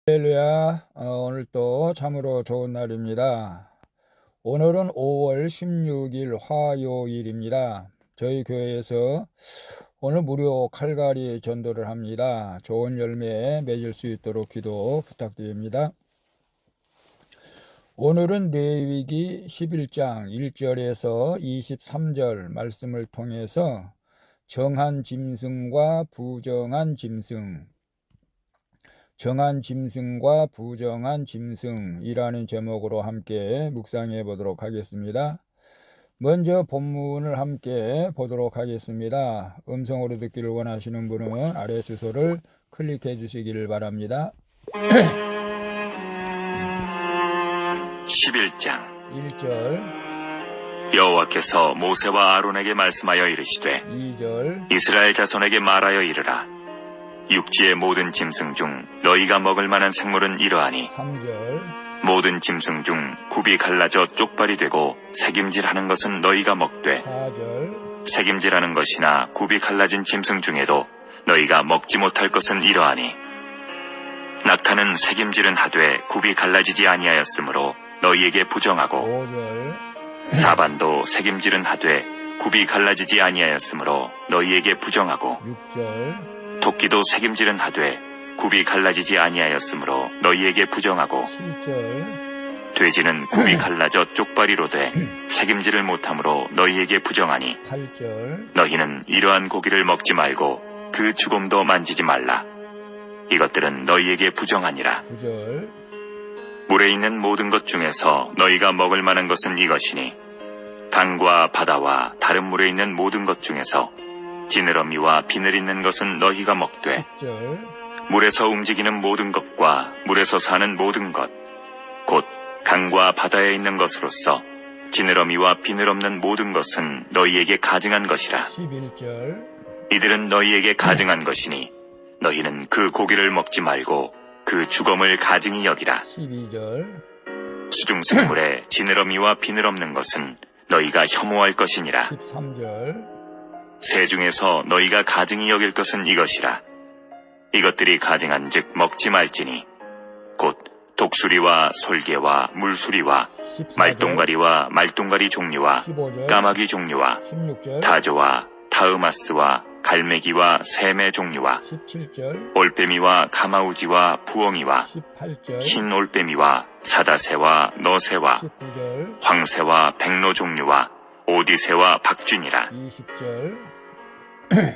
할렐루야. 오늘 또 참으로 좋은 날입니다. 오늘은 5월 16일 화요일입니다. 저희 교회에서 오늘 무료 칼갈이 전도를 합니다. 좋은 열매 맺을 수 있도록 기도 부탁드립니다. 오늘은 레위기 11장 1절에서 23절 말씀을 통해서 정한 짐승과 부정한 짐승, 정한 짐승과 부정한 짐승이라는 제목으로 함께 묵상해 보도록 하겠습니다. 먼저 본문을 함께 보도록 하겠습니다. 음성으로 듣기를 원하시는 분은 아래 주소를 클릭해 주시기를 바랍니다. 11장 1절, 여호와께서 모세와 아론에게 말씀하여 이르시되 2절, 이스라엘 자손에게 말하여 이르라. 육지의 모든 짐승 중 너희가 먹을 만한 생물은 이러하니 3절, 모든 짐승 중 굽이 갈라져 쪽발이 되고 새김질하는 것은 너희가 먹되 4절, 새김질하는 것이나 굽이 갈라진 짐승 중에도 너희가 먹지 못할 것은 이러하니 낙타는 새김질은 하되 굽이 갈라지지 아니하였으므로 너희에게 부정하고 5절, 사반도 새김질은 하되 굽이 갈라지지 아니하였으므로 너희에게 부정하고 6절, 토끼도 새김질은 하되 굽이 갈라지지 아니하였으므로 너희에게 부정하고 7절, 돼지는 굽이 갈라져 쪽발이로 돼 새김질을 못하므로 너희에게 부정하니 8절, 너희는 이러한 고기를 먹지 말고 그 주곰도 만지지 말라. 이것들은 너희에게 부정하니라. 9절, 물에 있는 모든 것 중에서 너희가 먹을 만한 것은 이것이니 강과 바다와 다른 물에 있는 모든 것 중에서 지느러미와 비늘 있는 것은 너희가 먹되 10절, 물에서 움직이는 모든 것과 물에서 사는 모든 것 곧 강과 바다에 있는 것으로서 지느러미와 비늘 없는 모든 것은 너희에게 가증한 것이라. 11절, 이들은 너희에게 가증한 것이니 너희는 그 고기를 먹지 말고 그 주검을 가증히 여기라. 12절, 수중생물에 지느러미와 비늘 없는 것은 너희가 혐오할 것이니라. 13절, 새 중에서 너희가 가증히 여길 것은 이것이라. 이것들이 가증한 즉 먹지 말지니 곧 독수리와 솔개와 물수리와 14절, 말똥가리와 말똥가리 종류와 15절, 까마귀 종류와 16절, 타조와 타으마스와 갈매기와 새매 종류와 17절, 올빼미와 가마우지와 부엉이와 18절, 흰 올빼미와 사다새와 너새와 19절, 황새와 백로 종류와 오디새와 박쥐니라. 20절,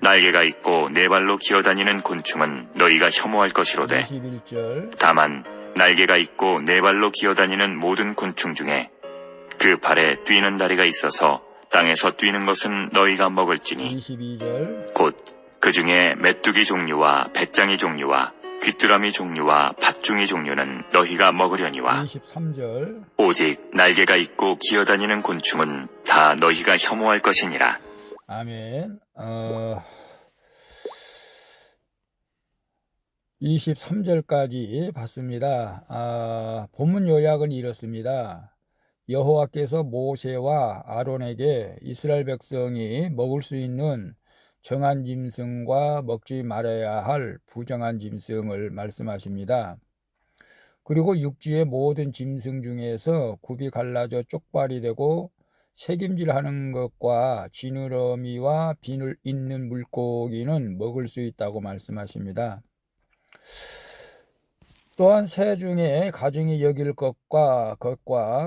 날개가 있고 네 발로 기어다니는 곤충은 너희가 혐오할 것이로되 21절, 다만 날개가 있고 네 발로 기어다니는 모든 곤충 중에 그 발에 뛰는 다리가 있어서 땅에서 뛰는 것은 너희가 먹을지니 22절, 곧 그 중에 메뚜기 종류와 배짱이 종류와 귀뚜라미 종류와 팥종이 종류는 너희가 먹으려니와 23절, 오직 날개가 있고 기어다니는 곤충은 다 너희가 혐오할 것이니라. 아멘. 23절까지 봤습니다. 본문 요약은 이렇습니다. 여호와께서 모세와 아론에게 이스라엘 백성이 먹을 수 있는 정한 짐승과 먹지 말아야 할 부정한 짐승을 말씀하십니다. 그리고 육지의 모든 짐승 중에서 굽이 갈라져 쪽발이 되고 새김질하는 것과 지느러미와 비늘 있는 물고기는 먹을 수 있다고 말씀하십니다. 또한 새 중에 가증히 여길 것과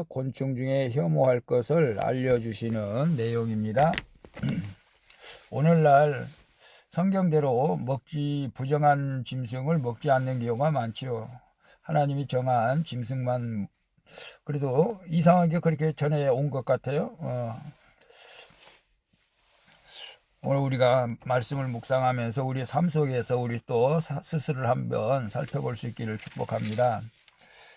곤충 중에 혐오할 것을 알려주시는 내용입니다. 오늘날 성경대로 부정한 짐승을 먹지 않는 경우가 많지요. 하나님이 정한 짐승만, 그래도 이상하게 그렇게 전해 온 것 같아요. 오늘 우리가 말씀을 묵상하면서 우리 삶 속에서 우리 또 스스로를 한번 살펴볼 수 있기를 축복합니다.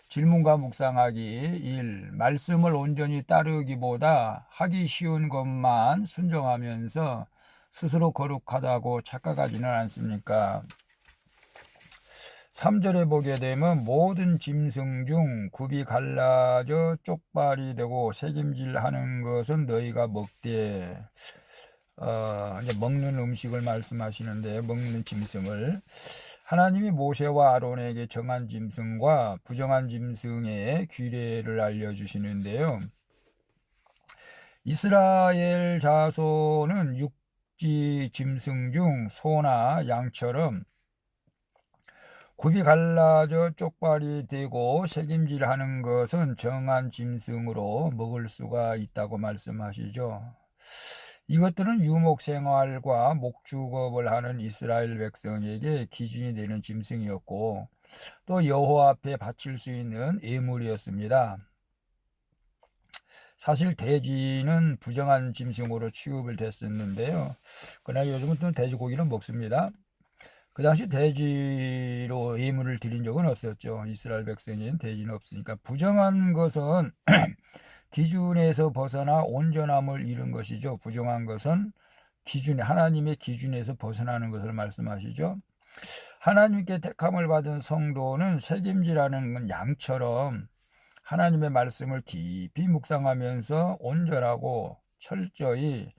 질문과 묵상하기 1. 말씀을 온전히 따르기보다 하기 쉬운 것만 순종하면서 스스로 거룩하다고 착각하지는 않습니까? 3절에 보게 되면 모든 짐승 중 굽이 갈라져 쪽발이 되고 새김질하는 것은 너희가 먹되, 이제 먹는 음식을 말씀하시는데, 먹는 짐승을 하나님이 모세와 아론에게 정한 짐승과 부정한 짐승의 규례를 알려주시는데요. 이스라엘 자손은 육지 짐승 중 소나 양처럼 굽이 갈라져 쪽발이 되고 새김질하는 것은 정한 짐승으로 먹을 수가 있다고 말씀하시죠. 이것들은 유목 생활과 목축업을 하는 이스라엘 백성에게 기준이 되는 짐승이었고 또 여호와 앞에 바칠 수 있는 예물이었습니다. 사실 돼지는 부정한 짐승으로 취급을 됐었는데요. 그러나 요즘은 또 돼지고기는 먹습니다. 그 당시 돼지로 예물을 드린 적은 없었죠. 이스라엘 백성인 돼지는 없으니까. 부정한 것은 기준에서 벗어나 온전함을 잃은 것이죠. 부정한 것은 하나님의 기준에서 벗어나는 것을 말씀하시죠. 하나님께 택함을 받은 성도는 책임지라는 양처럼 하나님의 말씀을 깊이 묵상하면서 온전하고 철저히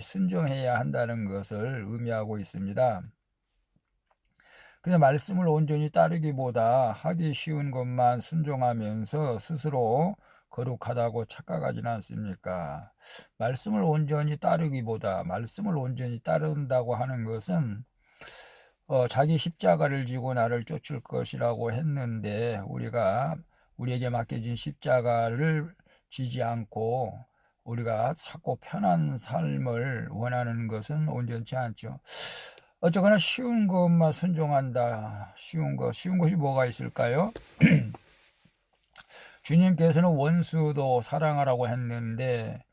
순종해야 한다는 것을 의미하고 있습니다. 그냥 말씀을 온전히 따르기보다 하기 쉬운 것만 순종하면서 스스로 거룩하다고 착각하지는 않습니까? 말씀을 온전히 따르기보다 말씀을 온전히 따른다고 하는 것은 자기 십자가를 지고 나를 쫓을 것이라고 했는데 우리에게 맡겨진 십자가를 지지 않고 우리가 자꾸 편한 삶을 원하는 것은 온전치 않죠. 어쨌거나 쉬운 것만 순종한다. 쉬운 것이 뭐가 있을까요? 주님께서는 원수도 사랑하라고 했는데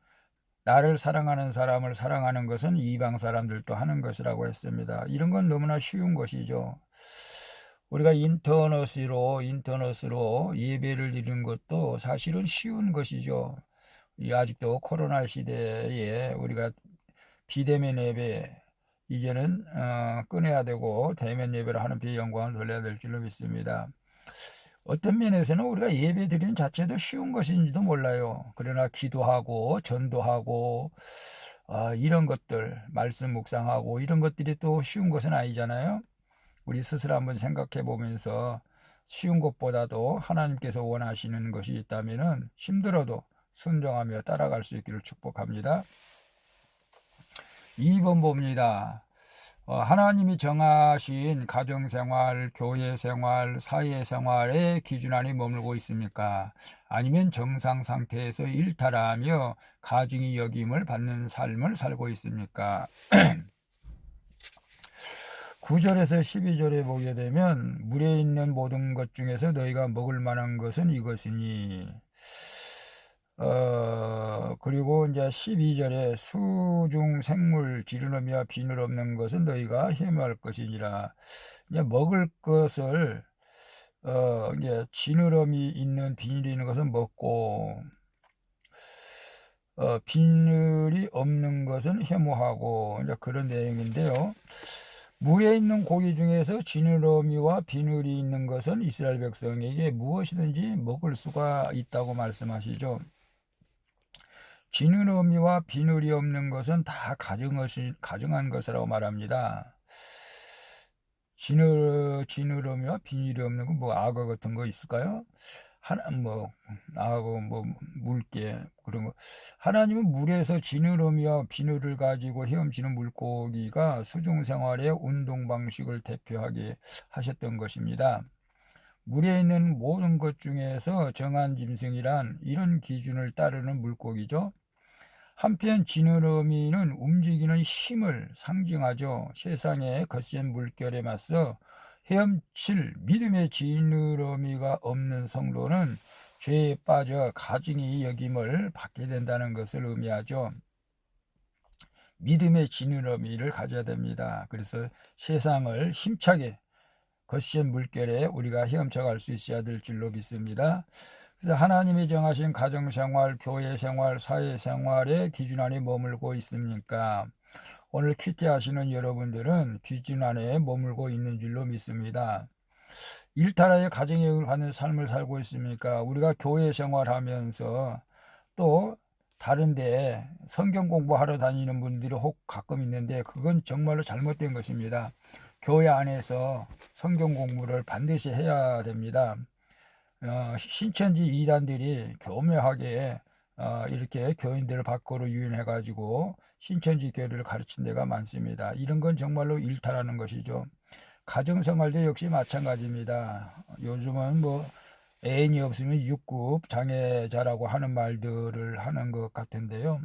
나를 사랑하는 사람을 사랑하는 것은 이방 사람들도 하는 것이라고 했습니다. 이런 건 너무나 쉬운 것이죠. 우리가 인터넷으로 예배를 드리는 것도 사실은 쉬운 것이죠. 아직도 코로나 시대에 우리가 비대면 예배 이제는 끊어야 되고 대면 예배를 하는 비영광을 돌려야 될 줄로 믿습니다. 어떤 면에서는 우리가 예배 드리는 자체도 쉬운 것인지도 몰라요. 그러나 기도하고 전도하고 이런 것들 말씀 묵상하고 이런 것들이 또 쉬운 것은 아니잖아요. 우리 스스로 한번 생각해 보면서 쉬운 것보다도 하나님께서 원하시는 것이 있다면 힘들어도 순종하며 따라갈 수 있기를 축복합니다. 2번 봅니다. 하나님이 정하신 가정생활, 교회생활, 사회생활의 기준 안에 머물고 있습니까? 아니면 정상 상태에서 일탈하며 가증히 여김을 받는 삶을 살고 있습니까? 9절에서 12절에 보게 되면 물에 있는 모든 것 중에서 너희가 먹을 만한 것은 이것이니 그리고 이제 12절에 수중 생물 지느러미와 비늘 없는 것은 너희가 헤매할 것이니라. 이제 먹을 것을 이제 지느러미 있는 비늘이 있는 것은 먹고 비늘이 없는 것은 혐오하고 이제 그런 내용인데요. 물에 있는 고기 중에서 지느러미와 비늘이 있는 것은 이스라엘 백성에게 무엇이든지 먹을 수가 있다고 말씀하시죠. 지느러미와 비늘이 없는 것은 다 가증한 것이라고 말합니다. 지느러미와 비늘이 없는 건 뭐 악어 같은 거 있을까요? 악어, 물개 그런 거. 하나님은 물에서 지느러미와 비늘을 가지고 헤엄치는 물고기가 수중 생활의 운동 방식을 대표하게 하셨던 것입니다. 물에 있는 모든 것 중에서 정한 짐승이란 이런 기준을 따르는 물고기죠. 한편 지느러미는 움직이는 힘을 상징하죠. 세상의 거센 물결에 맞서 헤엄칠 믿음의 지느러미가 없는 성도는 죄에 빠져 가증히 여김을 받게 된다는 것을 의미하죠. 믿음의 지느러미를 가져야 됩니다. 그래서 세상을 힘차게 거센 물결에 우리가 헤엄쳐 갈 수 있어야 될 줄로 믿습니다. 그래서 하나님이 정하신 가정생활, 교회생활, 사회생활의 기준 안에 머물고 있습니까? 오늘 큐티 하시는 여러분들은 기준 안에 머물고 있는 줄로 믿습니다. 일탈하여 가정의 받는 삶을 살고 있습니까? 우리가 교회 생활하면서 또 다른데 성경 공부하러 다니는 분들이 혹 가끔 있는데 그건 정말로 잘못된 것입니다. 교회 안에서 성경 공부를 반드시 해야 됩니다. 신천지 이단들이 교묘하게 이렇게 교인들을 밖으로 유인해 가지고 신천지 교리를 가르친 데가 많습니다. 이런 건 정말로 일탈하는 것이죠. 가정생활도 역시 마찬가지입니다. 요즘은 뭐 애인이 없으면 육급 장애자라고 하는 말들을 하는 것 같은데요.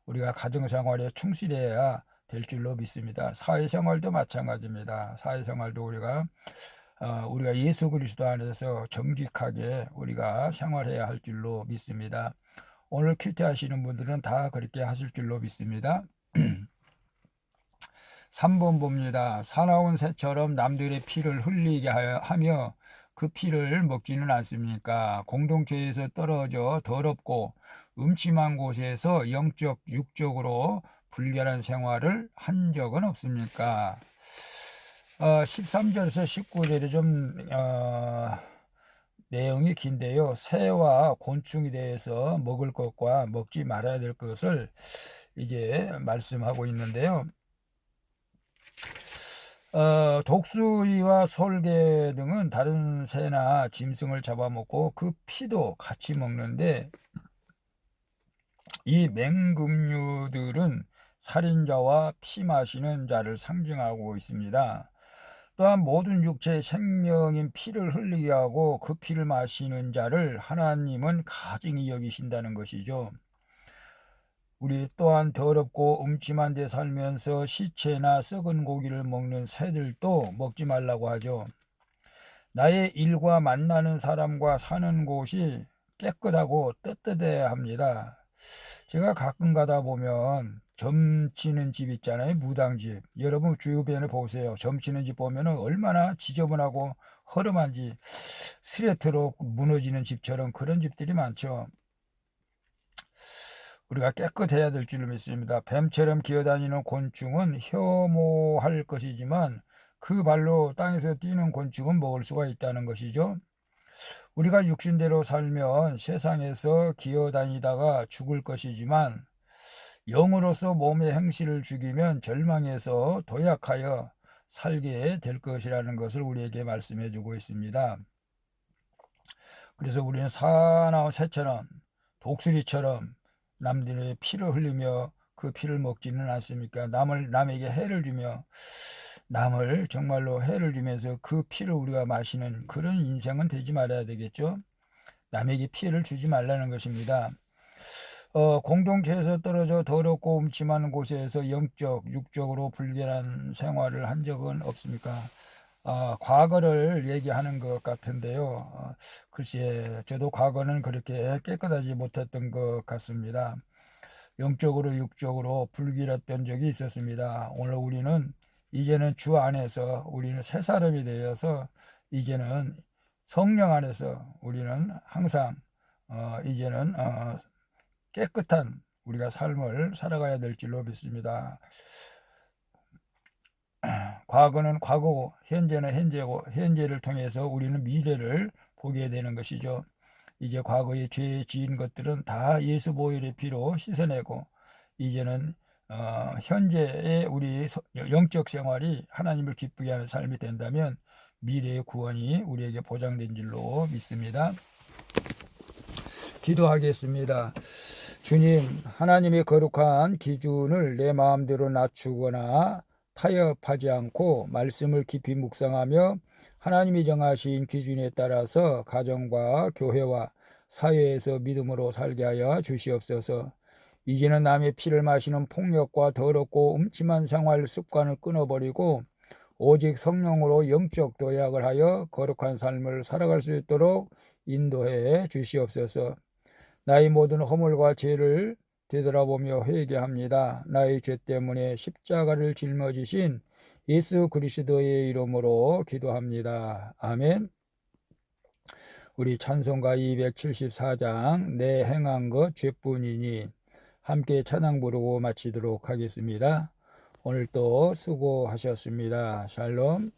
우리가 가정생활에 충실해야 될 줄로 믿습니다. 사회생활도 마찬가지입니다. 사회생활도 우리가 예수 그리스도 안에서 정직하게 우리가 생활해야 할 줄로 믿습니다. 오늘 큐티 하시는 분들은 다 그렇게 하실 줄로 믿습니다. 3번 봅니다. 사나운 새처럼 남들의 피를 흘리게 하며 그 피를 먹지는 않습니까? 공동체에서 떨어져 더럽고 음침한 곳에서 영적, 육적으로 불결한 생활을 한 적은 없습니까? 13절에서 19절이 좀 내용이 긴데요. 새와 곤충에 대해서 먹을 것과 먹지 말아야 될 것을 이제 말씀하고 있는데요. 독수리와 솔개 등은 다른 새나 짐승을 잡아먹고 그 피도 같이 먹는데, 이 맹금류들은 살인자와 피 마시는 자를 상징하고 있습니다. 또한 모든 육체의 생명인 피를 흘리게 하고 그 피를 마시는 자를 하나님은 가증히 여기신다는 것이죠. 우리 또한 더럽고 음침한 데 살면서 시체나 썩은 고기를 먹는 새들도 먹지 말라고 하죠. 나의 일과 만나는 사람과 사는 곳이 깨끗하고 떳떳해야 합니다. 제가 가끔 가다 보면 점치는 집 있잖아요. 무당집. 여러분 주변에 보세요. 점치는 집 보면 얼마나 지저분하고 허름한지, 스레트로 무너지는 집처럼 그런 집들이 많죠. 우리가 깨끗해야 될 줄 믿습니다. 뱀처럼 기어다니는 곤충은 혐오할 것이지만 그 발로 땅에서 뛰는 곤충은 먹을 수가 있다는 것이죠. 우리가 육신대로 살면 세상에서 기어다니다가 죽을 것이지만 영으로서 몸의 행실을 죽이면 절망해서 도약하여 살게 될 것이라는 것을 우리에게 말씀해 주고 있습니다. 그래서 우리는 사나운 새처럼, 독수리처럼 남들의 피를 흘리며 그 피를 먹지는 않습니까? 남에게 해를 주며, 남을 정말로 해를 주면서 그 피를 우리가 마시는 그런 인생은 되지 말아야 되겠죠. 남에게 피해를 주지 말라는 것입니다. 공동체에서 떨어져 더럽고 음침한 곳에서 영적, 육적으로 불결한 생활을 한 적은 없습니까? 과거를 얘기하는 것 같은데요. 글쎄, 저도 과거는 그렇게 깨끗하지 못했던 것 같습니다. 영적으로, 육적으로 불길했던 적이 있었습니다. 오늘 우리는 이제는 주 안에서 우리는 새 사람이 되어서 이제는 성령 안에서 우리는 항상 이제는 깨끗한 우리가 삶을 살아가야 될 줄로 믿습니다. 과거는 과거고 현재는 현재고 현재를 통해서 우리는 미래를 보게 되는 것이죠. 이제 과거에 죄 지은 것들은 다 예수 보혈의 피로 씻어내고 이제는 현재의 우리 영적 생활이 하나님을 기쁘게 하는 삶이 된다면 미래의 구원이 우리에게 보장된 줄로 믿습니다. 기도하겠습니다. 주님, 하나님의 거룩한 기준을 내 마음대로 낮추거나 타협하지 않고 말씀을 깊이 묵상하며 하나님이 정하신 기준에 따라서 가정과 교회와 사회에서 믿음으로 살게 하여 주시옵소서. 이제는 남의 피를 마시는 폭력과 더럽고 음침한 생활 습관을 끊어버리고 오직 성령으로 영적 도약을 하여 거룩한 삶을 살아갈 수 있도록 인도해 주시옵소서. 나의 모든 허물과 죄를 되돌아보며 회개합니다. 나의 죄 때문에 십자가를 짊어지신 예수 그리스도의 이름으로 기도합니다. 아멘. 우리 찬송가 274장 내 행한 것 죄뿐이니 함께 찬양 부르고 마치도록 하겠습니다. 오늘도 수고하셨습니다. 샬롬.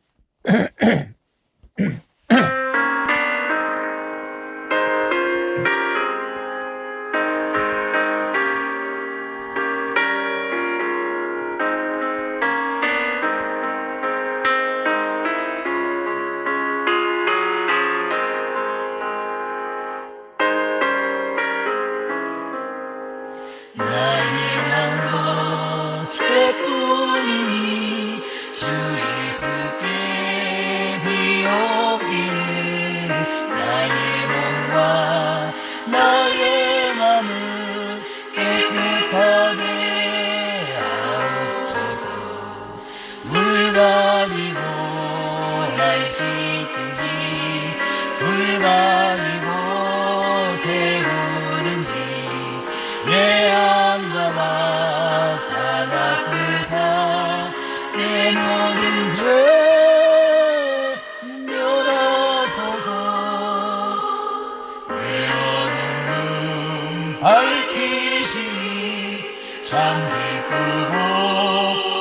잠기 끄고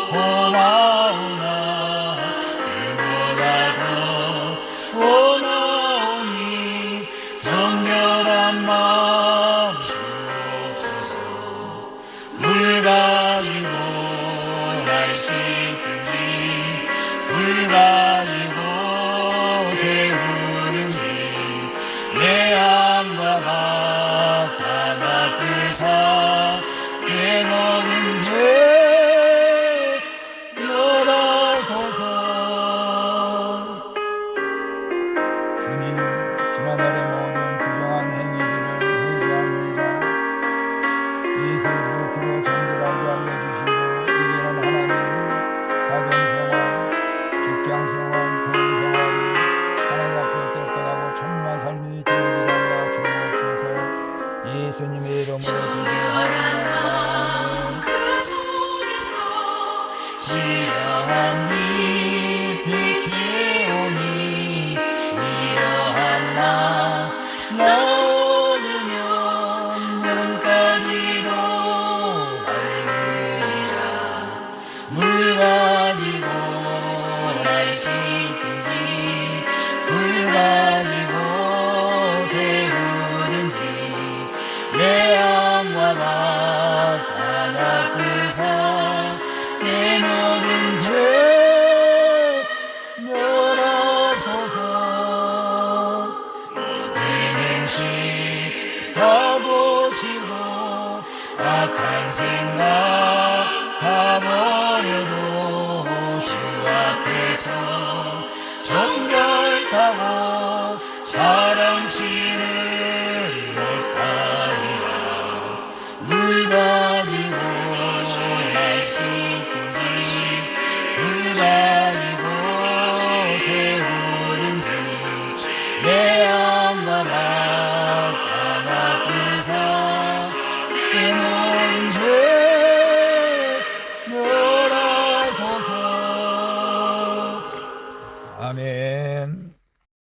고마우나 그보다 더 원하오니 정결한 마음 주옵소서. 물 가지고 날 씻든지 불 가지고 데우든지 내 안과 바다 닦으사 내 모든 죄 멸하소서. 주님, 지난날의 모든 부정한 행위들을 회개합니다. 예수를 앞으로 정결하게 알려주시고 이제는 하나님 가정생활, 직장생활, 교회생활이 하나님 앞서 깨끗하고 청명한 삶이 되어지게 하여 주옵소서. 예수님의 이름으로 기도하옵나이다. 그 속에서 지령한 빛이 오니 이러한 나 얻으면 눈까지도 밝으리라. 물 가지고 날 씻든지 불 가지고 데우든지 내 안과 바다 닦으사 내 모든 죄 멸하소서. 모든 행실 다 고치고 악한 생각 다 버려도 주 앞에서 정결하고 사랑치는 못하리라. 물 가지고 날 씻든지 불 가지고 데우든지 내 안과 바다 닦으사 내 모든 죄 멸하소서. 아멘.